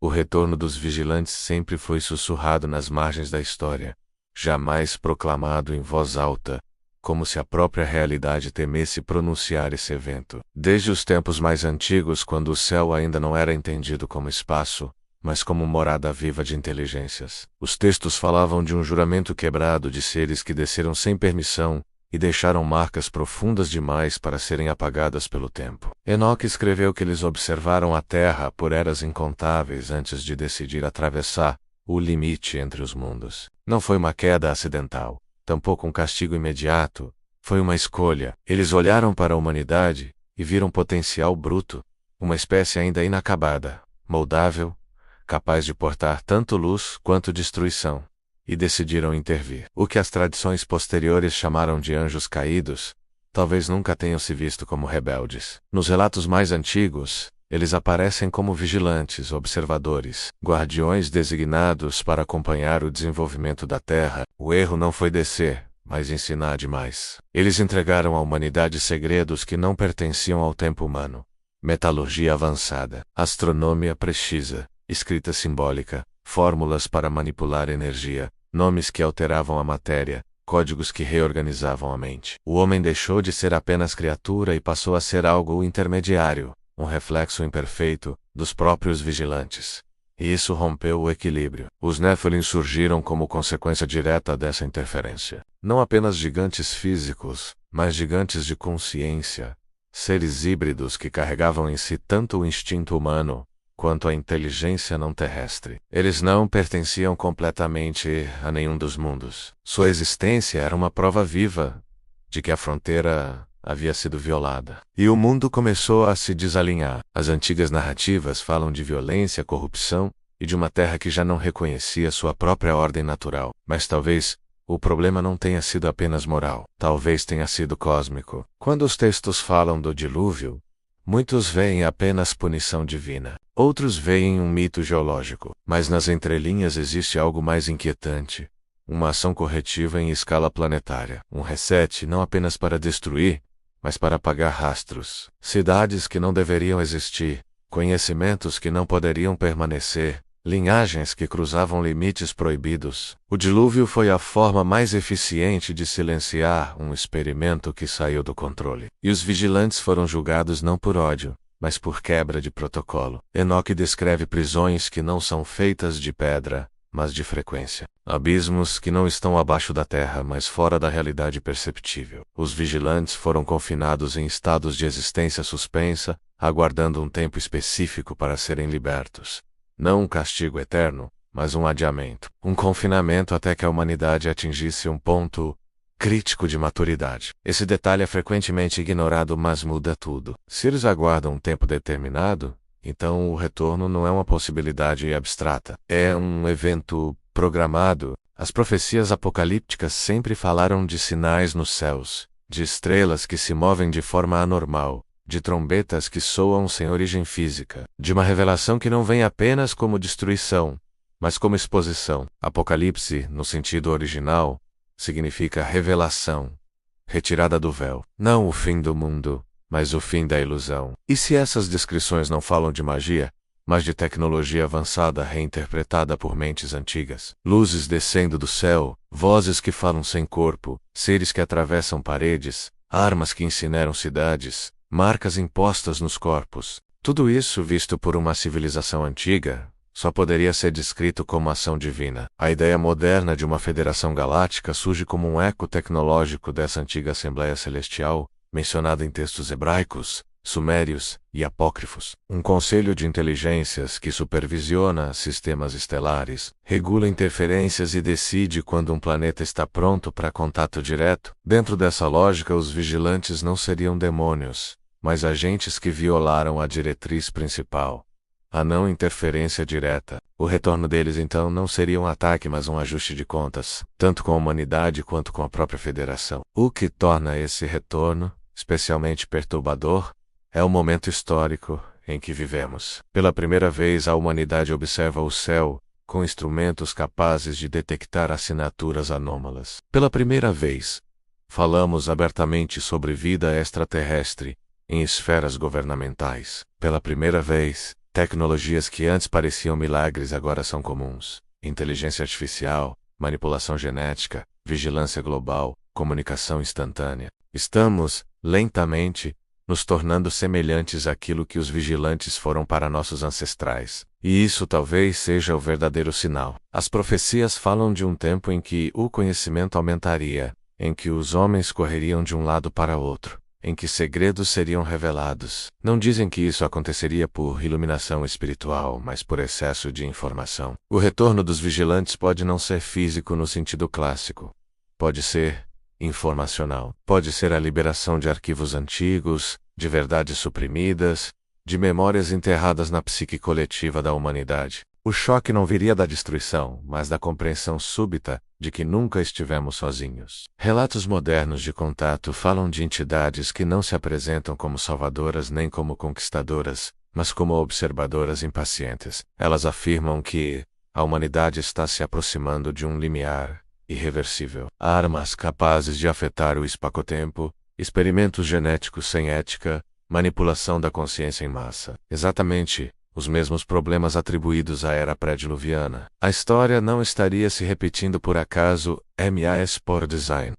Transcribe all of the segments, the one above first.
O retorno dos vigilantes sempre foi sussurrado nas margens da história, jamais proclamado em voz alta, como se a própria realidade temesse pronunciar esse evento. Desde os tempos mais antigos, quando o céu ainda não era entendido como espaço, mas como morada viva de inteligências, os textos falavam de um juramento quebrado de seres que desceram sem permissão e deixaram marcas profundas demais para serem apagadas pelo tempo. Enoque escreveu que eles observaram a Terra por eras incontáveis antes de decidir atravessar o limite entre os mundos. Não foi uma queda acidental, tampouco um castigo imediato, foi uma escolha. Eles olharam para a humanidade e viram potencial bruto, uma espécie ainda inacabada, moldável, capaz de portar tanto luz quanto destruição, e decidiram intervir. O que as tradições posteriores chamaram de anjos caídos, talvez nunca tenham se visto como rebeldes. Nos relatos mais antigos, eles aparecem como vigilantes, observadores, guardiões designados para acompanhar o desenvolvimento da Terra. O erro não foi descer, mas ensinar demais. Eles entregaram à humanidade segredos que não pertenciam ao tempo humano. Metalurgia avançada, astronomia precisa, escrita simbólica, fórmulas para manipular energia, nomes que alteravam a matéria, códigos que reorganizavam a mente. O homem deixou de ser apenas criatura e passou a ser algo intermediário, um reflexo imperfeito dos próprios vigilantes. E isso rompeu o equilíbrio. Os Nephilim surgiram como consequência direta dessa interferência. Não apenas gigantes físicos, mas gigantes de consciência, seres híbridos que carregavam em si tanto o instinto humano quanto a inteligência não terrestre. Eles não pertenciam completamente a nenhum dos mundos. Sua existência era uma prova viva de que a fronteira havia sido violada. E o mundo começou a se desalinhar. As antigas narrativas falam de violência, corrupção e de uma terra que já não reconhecia sua própria ordem natural. Mas talvez o problema não tenha sido apenas moral. Talvez tenha sido cósmico. Quando os textos falam do dilúvio, muitos veem apenas punição divina. Outros veem um mito geológico. Mas nas entrelinhas existe algo mais inquietante. Uma ação corretiva em escala planetária. Um reset não apenas para destruir, mas para apagar rastros. Cidades que não deveriam existir, conhecimentos que não poderiam permanecer, linhagens que cruzavam limites proibidos. O dilúvio foi a forma mais eficiente de silenciar um experimento que saiu do controle. E os vigilantes foram julgados não por ódio, mas por quebra de protocolo. Enoque descreve prisões que não são feitas de pedra, mas de frequência. Abismos que não estão abaixo da terra, mas fora da realidade perceptível. Os vigilantes foram confinados em estados de existência suspensa, aguardando um tempo específico para serem libertos. Não um castigo eterno, mas um adiamento. Um confinamento até que a humanidade atingisse um ponto crítico de maturidade. Esse detalhe é frequentemente ignorado, mas muda tudo. Se eles aguardam um tempo determinado, então o retorno não é uma possibilidade abstrata. É um evento programado. As profecias apocalípticas sempre falaram de sinais nos céus, de estrelas que se movem de forma anormal, de trombetas que soam sem origem física, de uma revelação que não vem apenas como destruição, mas como exposição. Apocalipse, no sentido original, significa revelação, retirada do véu. Não o fim do mundo, mas o fim da ilusão. E se essas descrições não falam de magia, mas de tecnologia avançada reinterpretada por mentes antigas? Luzes descendo do céu, vozes que falam sem corpo, seres que atravessam paredes, armas que incineram cidades, marcas impostas nos corpos. Tudo isso, visto por uma civilização antiga, só poderia ser descrito como ação divina. A ideia moderna de uma federação galáctica surge como um eco tecnológico dessa antiga Assembleia Celestial, mencionada em textos hebraicos, sumérios e apócrifos. Um conselho de inteligências que supervisiona sistemas estelares, regula interferências e decide quando um planeta está pronto para contato direto. Dentro dessa lógica, os vigilantes não seriam demônios, mas agentes que violaram a diretriz principal, a não interferência direta. O retorno deles então não seria um ataque, mas um ajuste de contas, tanto com a humanidade quanto com a própria federação. O que torna esse retorno especialmente perturbador é o momento histórico em que vivemos. Pela primeira vez, a humanidade observa o céu com instrumentos capazes de detectar assinaturas anômalas. Pela primeira vez, falamos abertamente sobre vida extraterrestre em esferas governamentais. Pela primeira vez, Tecnologias que antes pareciam milagres agora são comuns. Inteligência artificial, manipulação genética, vigilância global, comunicação instantânea. Estamos, lentamente, nos tornando semelhantes àquilo que os vigilantes foram para nossos ancestrais. E isso talvez seja o verdadeiro sinal. As profecias falam de um tempo em que o conhecimento aumentaria, em que os homens correriam de um lado para outro, em que segredos seriam revelados. Não dizem que isso aconteceria por iluminação espiritual, mas por excesso de informação. O retorno dos vigilantes pode não ser físico no sentido clássico. Pode ser informacional. Pode ser a liberação de arquivos antigos, de verdades suprimidas, de memórias enterradas na psique coletiva da humanidade. O choque não viria da destruição, mas da compreensão súbita de que nunca estivemos sozinhos. Relatos modernos de contato falam de entidades que não se apresentam como salvadoras nem como conquistadoras, mas como observadoras impacientes. Elas afirmam que a humanidade está se aproximando de um limiar irreversível. Armas capazes de afetar o espaço-tempo, experimentos genéticos sem ética, manipulação da consciência em massa. Exatamente os mesmos problemas atribuídos à era pré-diluviana. A história não estaria se repetindo por acaso, mas por design.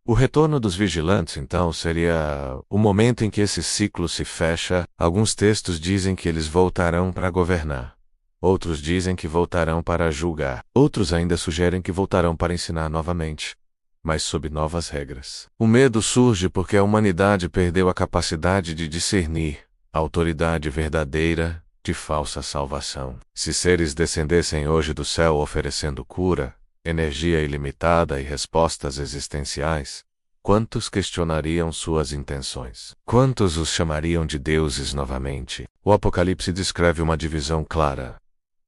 O retorno dos vigilantes, então, seria o momento em que esse ciclo se fecha. Alguns textos dizem que eles voltarão para governar. Outros dizem que voltarão para julgar. Outros ainda sugerem que voltarão para ensinar novamente, mas sob novas regras. O medo surge porque a humanidade perdeu a capacidade de discernir a autoridade verdadeira de falsa salvação. Se seres descendessem hoje do céu oferecendo cura, energia ilimitada e respostas existenciais, quantos questionariam suas intenções? Quantos os chamariam de deuses novamente? O Apocalipse descreve uma divisão clara: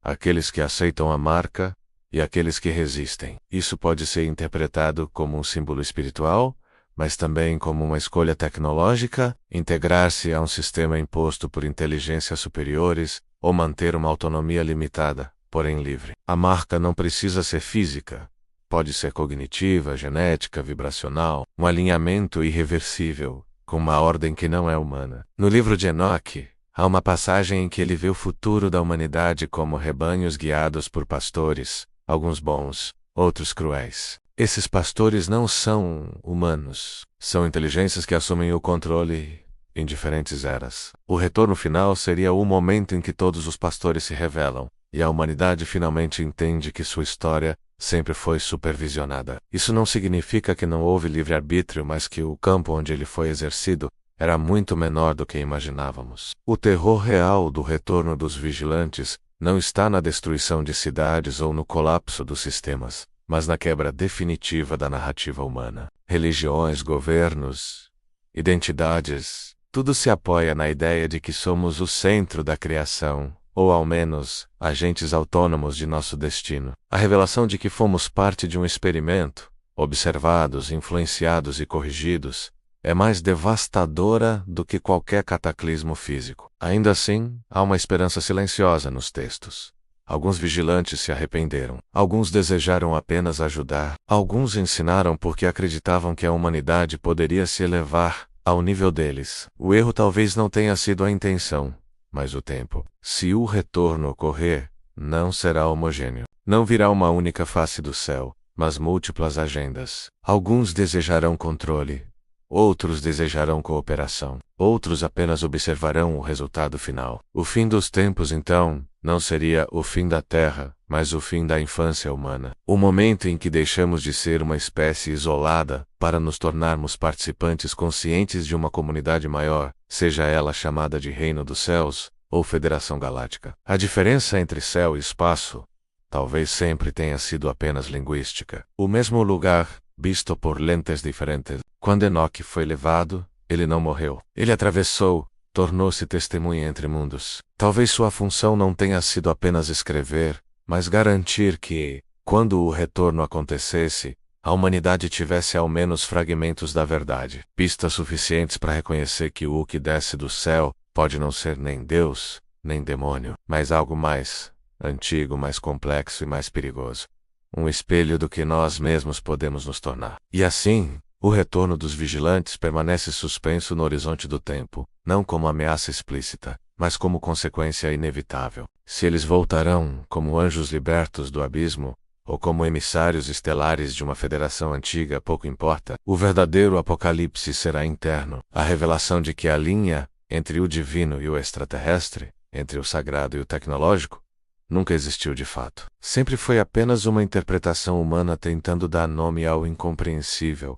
aqueles que aceitam a marca e aqueles que resistem. Isso pode ser interpretado como um símbolo espiritual, mas também como uma escolha tecnológica, integrar-se a um sistema imposto por inteligências superiores, ou manter uma autonomia limitada, porém livre. A marca não precisa ser física. Pode ser cognitiva, genética, vibracional, um alinhamento irreversível, com uma ordem que não é humana. No livro de Enoque, há uma passagem em que ele vê o futuro da humanidade como rebanhos guiados por pastores, alguns bons, outros cruéis. Esses pastores não são humanos, são inteligências que assumem o controle em diferentes eras. O retorno final seria o momento em que todos os pastores se revelam, e a humanidade finalmente entende que sua história sempre foi supervisionada. Isso não significa que não houve livre-arbítrio, mas que o campo onde ele foi exercido era muito menor do que imaginávamos. O terror real do retorno dos vigilantes não está na destruição de cidades ou no colapso dos sistemas, mas na quebra definitiva da narrativa humana. Religiões, governos, identidades, tudo se apoia na ideia de que somos o centro da criação, ou ao menos, agentes autônomos de nosso destino. A revelação de que fomos parte de um experimento, observados, influenciados e corrigidos, é mais devastadora do que qualquer cataclismo físico. Ainda assim, há uma esperança silenciosa nos textos. Alguns vigilantes se arrependeram. Alguns desejaram apenas ajudar. Alguns ensinaram porque acreditavam que a humanidade poderia se elevar ao nível deles. O erro talvez não tenha sido a intenção, mas o tempo. Se o retorno ocorrer, não será homogêneo. Não virá uma única face do céu, mas múltiplas agendas. Alguns desejarão controle. Outros desejarão cooperação. Outros apenas observarão o resultado final. O fim dos tempos, então, não seria o fim da Terra, mas o fim da infância humana. O momento em que deixamos de ser uma espécie isolada para nos tornarmos participantes conscientes de uma comunidade maior, seja ela chamada de Reino dos Céus ou Federação Galáctica. A diferença entre céu e espaço talvez sempre tenha sido apenas linguística. O mesmo lugar, visto por lentes diferentes. Quando Enoque foi levado, ele não morreu. Ele atravessou, tornou-se testemunha entre mundos. Talvez sua função não tenha sido apenas escrever, mas garantir que, quando o retorno acontecesse, a humanidade tivesse ao menos fragmentos da verdade, pistas suficientes para reconhecer que o que desce do céu pode não ser nem Deus, nem demônio, mas algo mais antigo, mais complexo e mais perigoso. Um espelho do que nós mesmos podemos nos tornar. E assim, o retorno dos vigilantes permanece suspenso no horizonte do tempo, não como ameaça explícita, mas como consequência inevitável. Se eles voltarão como anjos libertos do abismo, ou como emissários estelares de uma federação antiga, pouco importa. O verdadeiro apocalipse será interno. A revelação de que a linha entre o divino e o extraterrestre, entre o sagrado e o tecnológico, nunca existiu de fato. Sempre foi apenas uma interpretação humana tentando dar nome ao incompreensível.